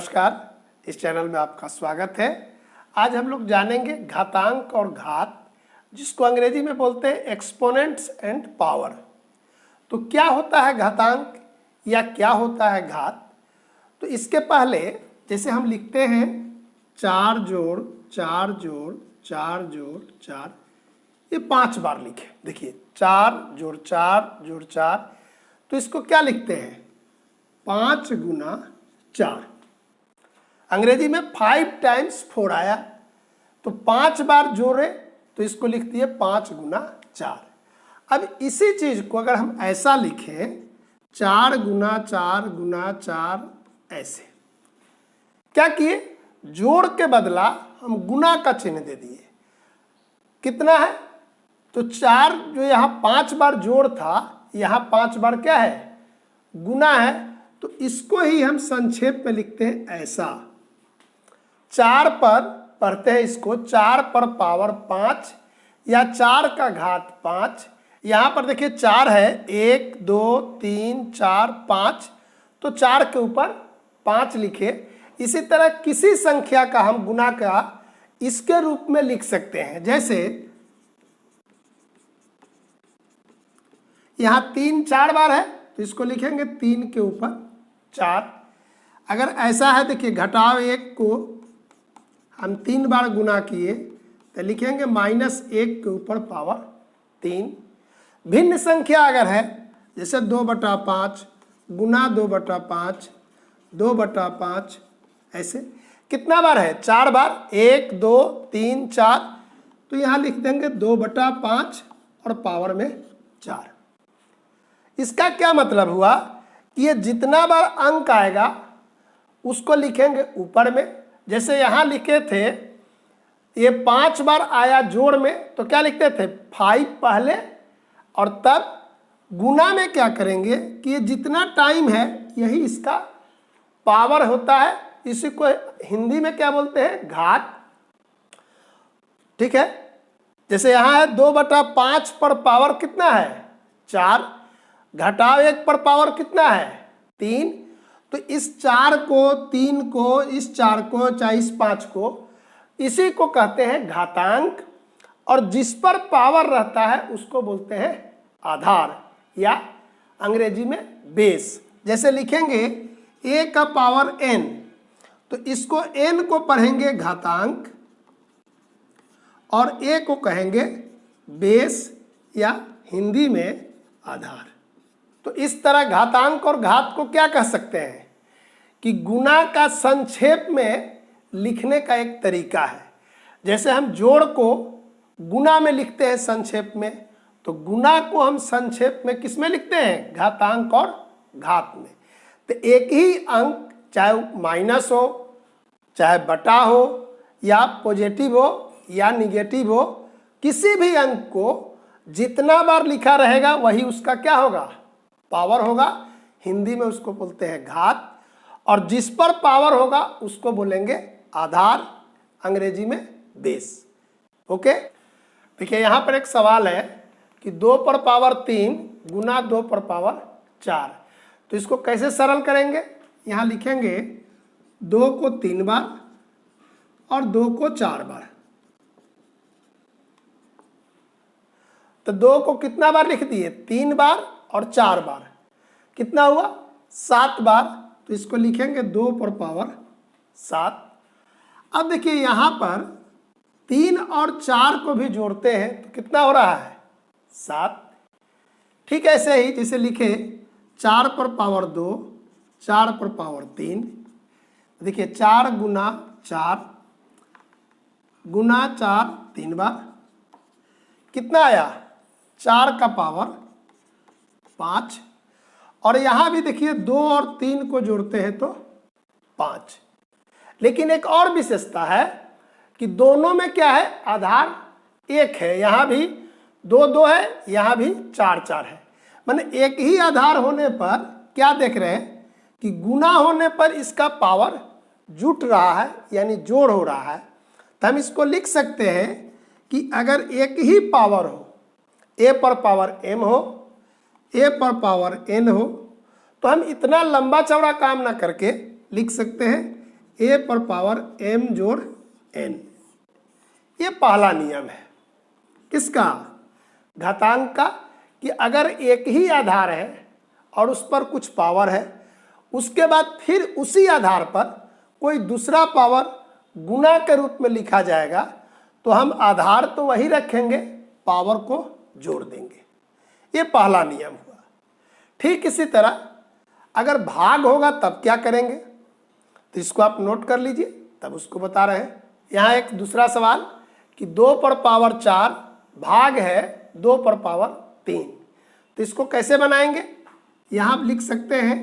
नमस्कार, इस चैनल में आपका स्वागत है। आज हम लोग जानेंगे घातांक और घात, जिसको अंग्रेजी में बोलते हैं एक्सपोनेंट्स एंड पावर। तो क्या होता है घातांक या क्या होता है घात? तो इसके पहले जैसे हम लिखते हैं 4 जोड़ 4 जोड़ 4 जोड़ 4, ये 5 बार लिखे। देखिए 4 जोड़ 4 जोड़ 4, तो इसको क्या लिखते हैं 5 गुना 4। अंग्रेजी में 5 टाइम्स 4 आया, तो 5 बार जोड़े तो इसको लिख दिए 5 गुना 4। अब इसी चीज को अगर हम ऐसा लिखें 4 गुना 4 गुना 4, ऐसे क्या किए, जोड़ के बदला हम गुना का चिन्ह दे दिए। कितना है, तो 4 जो यहाँ 5 बार जोड़ था, यहाँ 5 बार क्या है, गुना है। तो इसको ही हम संक्षेप में लिखते हैं ऐसा। 4 पर पढ़ते हैं इसको 4 पर पावर 5 या 4 का घात 5। यहाँ पर देखिए 4 है, 1 2 3 4 5, तो 4 के ऊपर 5 लिखे। इसी तरह किसी संख्या का हम गुना का इसके रूप में लिख सकते हैं। जैसे यहाँ 3 4 बार है, तो इसको लिखेंगे 3 के ऊपर 4। अगर ऐसा है, देखिए घटाव 1 को हम 3 बार गुना किए तो लिखेंगे -1 के ऊपर पावर 3। भिन्न संख्या अगर है, जैसे 2/5 गुना 2/5 2/5, ऐसे कितना बार है, 4 बार, 1 2 3 4, तो यहाँ लिख देंगे 2/5 और पावर में 4। इसका क्या मतलब हुआ कि ये जितना बार अंक आएगा उसको लिखेंगे ऊपर में। जैसे यहाँ लिखे थे ये 5 बार आया जोड़ में, तो क्या लिखते थे 5 पहले, और तब गुना में क्या करेंगे कि ये जितना टाइम है यही इसका पावर होता है। इसी को हिंदी में क्या बोलते हैं, घात। ठीक है, जैसे यहाँ है 2/5 पर पावर कितना है 4, घटाव 1 पर पावर कितना है 3। तो इस 4 को 3 को, इस 4 को चाहे इस 5 को, इसी को कहते हैं घातांक। और जिस पर पावर रहता है उसको बोलते हैं आधार या अंग्रेजी में बेस। जैसे लिखेंगे a का पावर n, तो इसको n को पढ़ेंगे घातांक और a को कहेंगे बेस या हिंदी में आधार। तो इस तरह घातांक और घात को क्या कह सकते हैं कि गुना का संक्षेप में लिखने का एक तरीका है। जैसे हम जोड़ को गुना में लिखते हैं संक्षेप में, तो गुना को हम संक्षेप में किस में लिखते हैं, घातांक और घात में। तो एक ही अंक, चाहे माइनस हो, चाहे बटा हो, या पॉजिटिव हो या निगेटिव हो, किसी भी अंक को जितना बार लिखा रहेगा वही उसका क्या होगा, पावर होगा। हिंदी में उसको बोलते हैं घात, और जिस पर पावर होगा उसको बोलेंगे आधार, अंग्रेजी में बेस। ओके, देखिए यहाँ पर एक सवाल है कि 2 पर पावर 3 गुना 2 पर पावर 4, तो इसको कैसे सरल करेंगे। यहाँ लिखेंगे 2 को 3 बार और 2 को 4 बार। तो 2 को कितना बार लिख दिए, 3 बार और 4 बार, कितना हुआ 7 बार। तो इसको लिखेंगे 2 पर पावर 7। अब देखिए यहाँ पर 3 और 4 को भी जोड़ते हैं तो कितना हो रहा है 7। ठीक ऐसे ही जैसे लिखे 4 पर पावर 2 4 पर पावर 3, देखिए 4 गुना 4 गुना 4 3 बार, कितना आया 4 का पावर 5। और यहाँ भी देखिए 2 और 3 को जोड़ते हैं तो 5। लेकिन एक और विशेषता है कि दोनों में क्या है, आधार 1 है। यहाँ भी 2 2 है, यहाँ भी 4 4 है। माने एक ही आधार होने पर क्या देख रहे हैं कि गुना होने पर इसका पावर जुट रहा है, यानी जोड़ हो रहा है। तो हम इसको लिख सकते हैं कि अगर एक ही पावर हो, a पर पावर m हो, a पर पावर n हो, तो हम इतना लंबा चौड़ा काम ना करके लिख सकते हैं ए पर पावर एम जोड़ एन। ये पहला नियम है किसका? घातांक का, कि अगर एक ही आधार है और उस पर कुछ पावर है, उसके बाद फिर उसी आधार पर कोई दूसरा पावर गुना के रूप में लिखा जाएगा, तो हम आधार तो वही रखेंगे, पावर को जोड़ देंगे। ये पहला नियम हुआ। ठीक इसी तरह अगर भाग होगा तब क्या करेंगे, तो इसको आप नोट कर लीजिए, तब उसको बता रहे हैं। यहाँ एक दूसरा सवाल कि 2 पर पावर 4 भाग है 2 पर पावर 3, तो इसको कैसे बनाएंगे? यहाँ आप लिख सकते हैं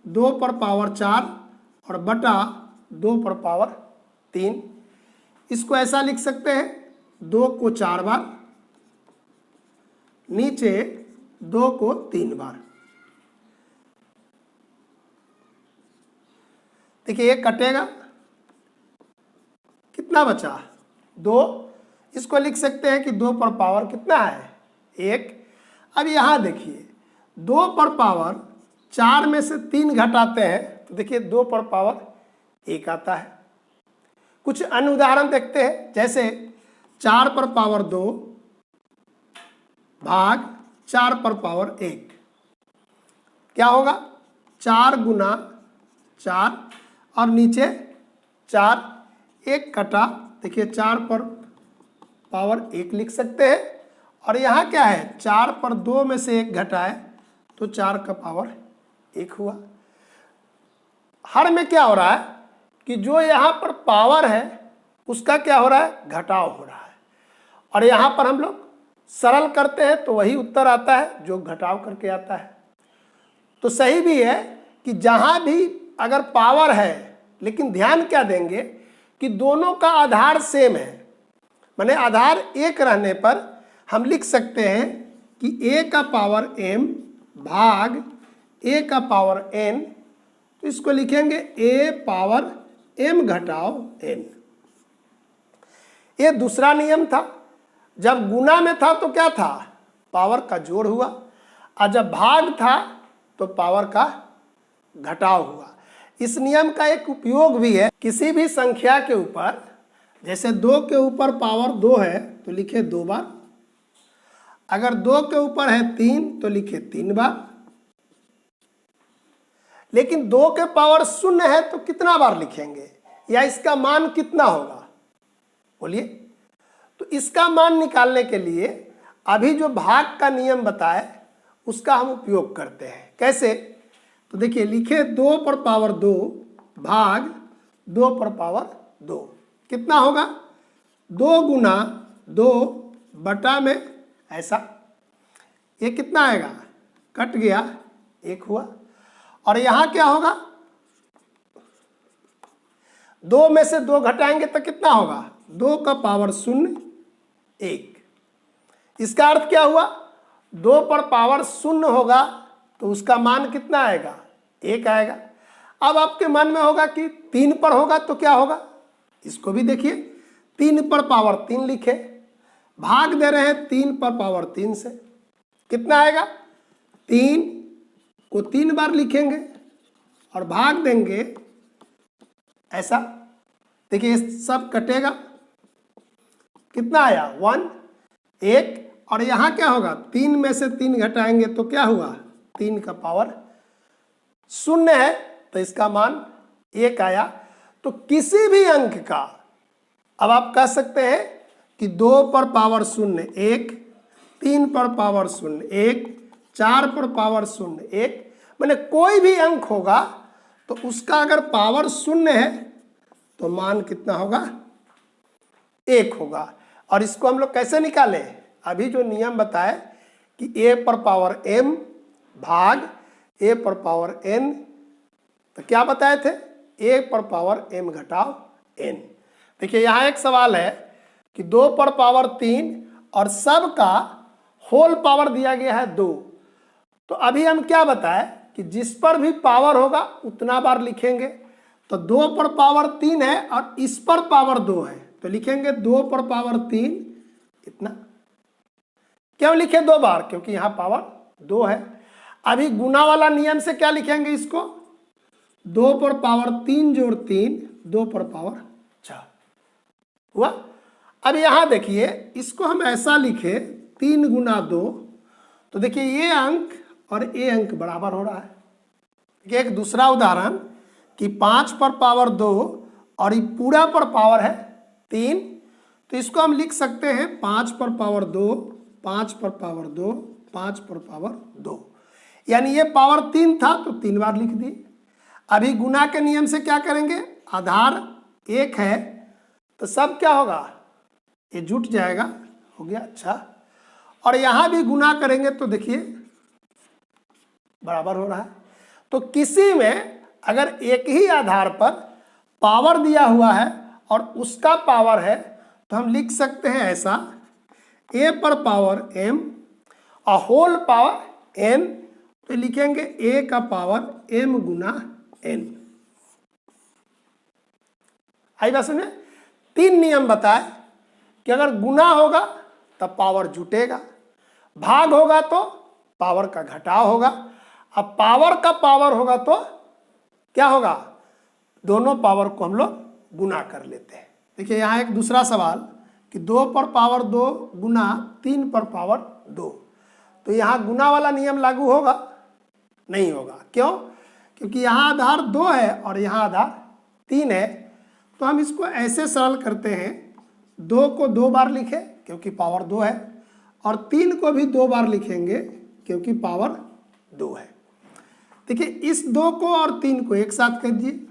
2 पर पावर 4 और बटा 2 पर पावर 3। इसको ऐसा लिख सकते हैं 2 को 4 बार, नीचे 2 को 3 बार। देखिए ये कटेगा, कितना बचा? 2। इसको लिख सकते हैं कि 2 पर पावर कितना है? 1। अब यहाँ देखिए 2 पर पावर 4 में से 3 घटाते हैं तो देखिए 2 पर पावर 1 आता है। कुछ अन्य उदाहरण देखते हैं, जैसे 4 पर पावर 2 भाग 4 पर पावर 1। क्या होगा? 4 गुना 4 और नीचे 4, 1 कटा, देखिए 4 पर पावर 1 लिख सकते हैं। और यहाँ क्या है? 4 पर 2 में से 1 घटाए तो 4 का पावर 1 हुआ। हर में क्या हो रहा है कि जो यहाँ पर पावर है उसका क्या हो रहा है? घटाव हो रहा है। और यहाँ पर हम लोग सरल करते हैं तो वही उत्तर आता है जो घटाव करके आता है। तो सही भी है कि जहाँ भी अगर पावर है, लेकिन ध्यान क्या देंगे कि दोनों का आधार सेम है, माने आधार एक रहने पर हम लिख सकते हैं कि a का पावर m भाग a का पावर n, तो इसको लिखेंगे a पावर m घटाव n। ये दूसरा नियम था। जब गुना में था तो क्या था? पावर का जोड़ हुआ, और जब भाग था तो पावर का घटाव हुआ। इस नियम का एक उपयोग भी है, किसी भी संख्या के ऊपर, जैसे 2 के ऊपर पावर 2 है तो लिखे 2 बार, अगर 2 के ऊपर है 3 तो लिखे 3 बार, लेकिन 2 के पावर 0 है तो कितना बार लिखेंगे, या इसका मान कितना होगा? बोलिए। तो इसका मान निकालने के लिए अभी जो भाग का नियम बताए उसका हम उपयोग करते हैं। कैसे? तो देखिए लिखे 2 पर पावर 2 भाग 2 पर पावर 2, कितना होगा? 2 गुना 2 बटा में ऐसा, ये कितना आएगा? कट गया, 1 हुआ। और यहाँ क्या होगा? 2 में से 2 घटाएंगे तो कितना होगा? 2 का पावर 0, 1। इसका अर्थ क्या हुआ? 2 पर पावर 0 होगा तो उसका मान कितना आएगा? 1 आएगा। अब आपके मन में होगा कि 3 पर होगा तो क्या होगा? इसको भी देखिए, 3 पर पावर 3 लिखे, भाग दे रहे हैं 3 पर पावर 3 से, कितना आएगा? 3 को 3 बार लिखेंगे और भाग देंगे ऐसा, देखिए सब कटेगा, कितना आया? 1, 1। और यहाँ क्या होगा? 3 में से 3 घटाएंगे तो क्या हुआ? 3 का पावर 0 है तो इसका मान 1 आया। तो किसी भी अंक का अब आप कह सकते हैं कि 2 पर पावर 0 1, 3 पर पावर 0 1, 4 पर पावर 0 1, मैंने कोई भी अंक होगा तो उसका अगर पावर 0 है तो मान कितना होगा? 1 होगा। और इसको हम लोग कैसे निकालें? अभी जो नियम बताए कि a पर पावर m भाग a पर पावर n, तो क्या बताए थे? a पर पावर m घटाव n। देखिए यहाँ एक सवाल है कि 2 पर पावर 3 और सब का होल पावर दिया गया है 2। तो अभी हम क्या बताए कि जिस पर भी पावर होगा उतना बार लिखेंगे। तो 2 पर पावर 3 है और इस पर पावर 2 है तो लिखेंगे 2 पर पावर 3 इतना। क्यों लिखे 2 बार? क्योंकि यहाँ पावर 2 है। अभी गुना वाला नियम से क्या लिखेंगे इसको? 2 पर पावर 3 जोड़ 3 2 पर पावर 4 हुआ। अब यहाँ देखिए इसको हम ऐसा लिखे 3 गुना 2, तो देखिए ये अंक और ये अंक बराबर हो रहा है। देखिए एक दूसरा उदाहरण कि 5 पर पावर 2 और ये पूरा पर पावर है 3, तो इसको हम लिख सकते हैं 5 पर पावर 2, 5 पर पावर 2, 5 पर पावर 2, यानी ये पावर 3 था तो 3 बार लिख दिए। अभी गुना के नियम से क्या करेंगे, आधार 1 है तो सब क्या होगा, ये जुट जाएगा, हो गया। अच्छा, और यहाँ भी गुना करेंगे तो देखिए बराबर हो रहा है। तो किसी में अगर एक ही आधार पर पावर दिया हुआ है और उसका पावर है तो हम लिख सकते हैं ऐसा, a पर पावर m और होल पावर n, तो लिखेंगे a का पावर m गुना n। आई बात समझे। 3 नियम बताए कि अगर गुना होगा तब पावर जुटेगा, भाग होगा तो पावर का घटाव होगा, अब पावर का पावर होगा तो क्या होगा, दोनों पावर को हम लोग गुना कर लेते हैं। देखिए यहाँ एक दूसरा सवाल कि 2 पर पावर 2 गुना 3 पर पावर 2, तो यहाँ गुना वाला नियम लागू होगा, नहीं होगा। क्यों, क्योंकि यहाँ आधार 2 है और यहाँ आधार 3 है, तो हम इसको ऐसे सरल करते हैं, 2 को 2 बार लिखें क्योंकि पावर 2 है, और 3 को भी 2 बार लिखेंगे क्योंकि पावर 2 है। देखिए इस 2 को और 3 को एक साथ कर दीजिए,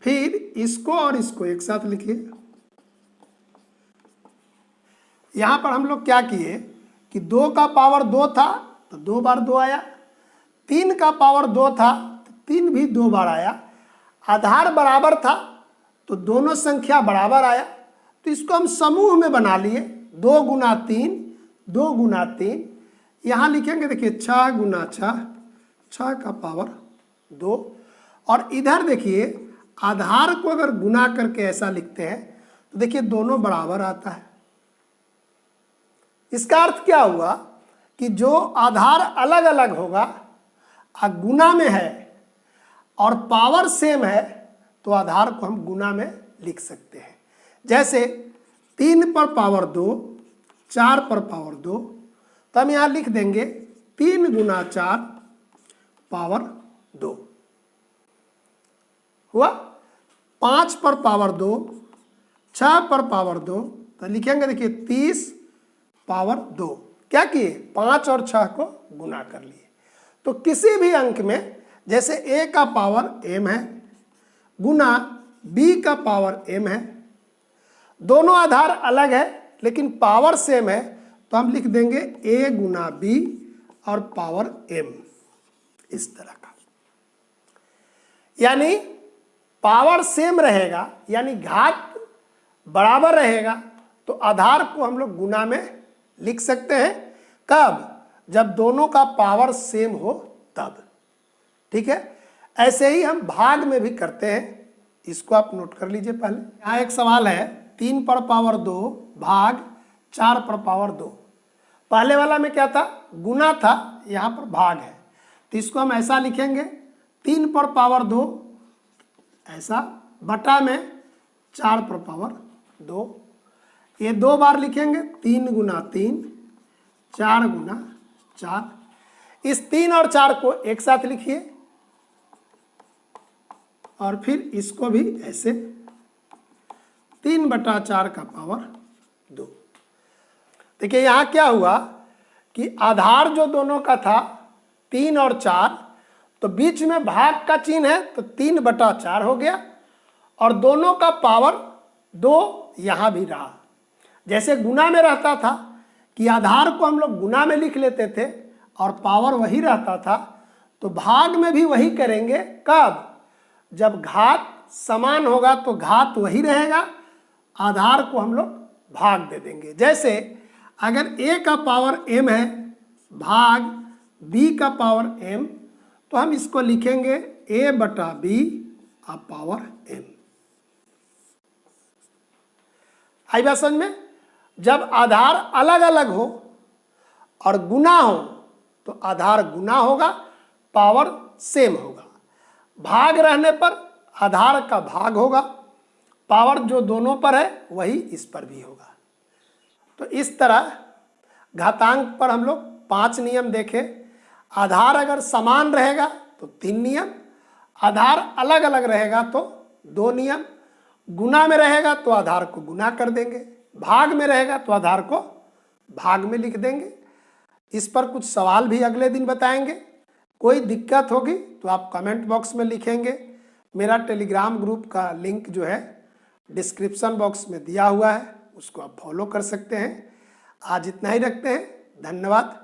फिर इसको और इसको एक साथ लिखिए। यहां पर हम लोग क्या किए कि 2 का पावर 2 था तो 2 बार 2 आया, 3 का पावर 2 था तो 3 भी 2 बार आया, आधार बराबर था तो दोनों संख्या बराबर आया, तो इसको हम समूह में बना लिए, 2 गुना 3, 2 गुना 3, यहाँ लिखेंगे देखिए 6 गुना 6, 6 का पावर 2, और इधर देखिए आधार को अगर गुना करके ऐसा लिखते हैं तो देखिए दोनों बराबर आता है। इसका अर्थ क्या हुआ कि जो आधार अलग अलग होगा गुना में है और पावर सेम है तो आधार को हम गुना में लिख सकते हैं। जैसे 3 पर पावर 2, 4 पर पावर 2, तो हम यहाँ लिख देंगे 3 गुना 4 पावर 2 हुआ। 5 पर पावर 2, 6 पर पावर 2, तो लिखेंगे देखिए 30 पावर 2। क्या किए, 5 और 6 को गुना कर लिए। तो किसी भी अंक में जैसे a का पावर m है गुना b का पावर m है, दोनों आधार अलग है लेकिन पावर सेम है, तो हम लिख देंगे a गुना b और पावर m, इस तरह का। यानी पावर सेम रहेगा यानी घात बराबर रहेगा तो आधार को हम लोग गुना में लिख सकते हैं। कब, जब दोनों का पावर सेम हो तब। ठीक है, ऐसे ही हम भाग में भी करते हैं, इसको आप नोट कर लीजिए। पहले यहाँ एक सवाल है 3 पर पावर 2 भाग 4 पर पावर 2। पहले वाला में क्या था, गुना था, यहाँ पर भाग है, तो इसको हम ऐसा लिखेंगे 3 पर पावर 2 ऐसा बटा में 4 पर पावर 2, ये 2 बार लिखेंगे 3 गुना 3, 4 गुना 4। इस 3 और 4 को एक साथ लिखिए और फिर इसको भी ऐसे 3 बटा 4 का पावर 2। देखिए यहाँ क्या हुआ कि आधार जो दोनों का था 3 और 4, तो बीच में भाग का चिन्ह है तो 3 बटा 4 हो गया, और दोनों का पावर 2 यहाँ भी रहा। जैसे गुना में रहता था कि आधार को हम लोग गुना में लिख लेते थे और पावर वही रहता था, तो भाग में भी वही करेंगे। कब, जब घात समान होगा तो घात वही रहेगा, आधार को हम लोग भाग दे देंगे। जैसे अगर a का पावर m है भाग b का पावर m, तो हम इसको लिखेंगे a बटा b पावर m। आई बात समझ में। जब आधार अलग अलग हो और गुना हो तो आधार गुना होगा, पावर सेम होगा। भाग रहने पर आधार का भाग होगा, पावर जो दोनों पर है वही इस पर भी होगा। तो इस तरह घातांक पर हम लोग 5 नियम देखे। आधार अगर समान रहेगा तो 3 नियम, आधार अलग अलग रहेगा तो 2 नियम, गुना में रहेगा तो आधार को गुना कर देंगे, भाग में रहेगा तो आधार को भाग में लिख देंगे। इस पर कुछ सवाल भी अगले दिन बताएंगे। कोई दिक्कत होगी तो आप कमेंट बॉक्स में लिखेंगे। मेरा टेलीग्राम ग्रुप का लिंक जो है डिस्क्रिप्शन बॉक्स में दिया हुआ है, उसको आप फॉलो कर सकते हैं। आज इतना ही रखते हैं। धन्यवाद।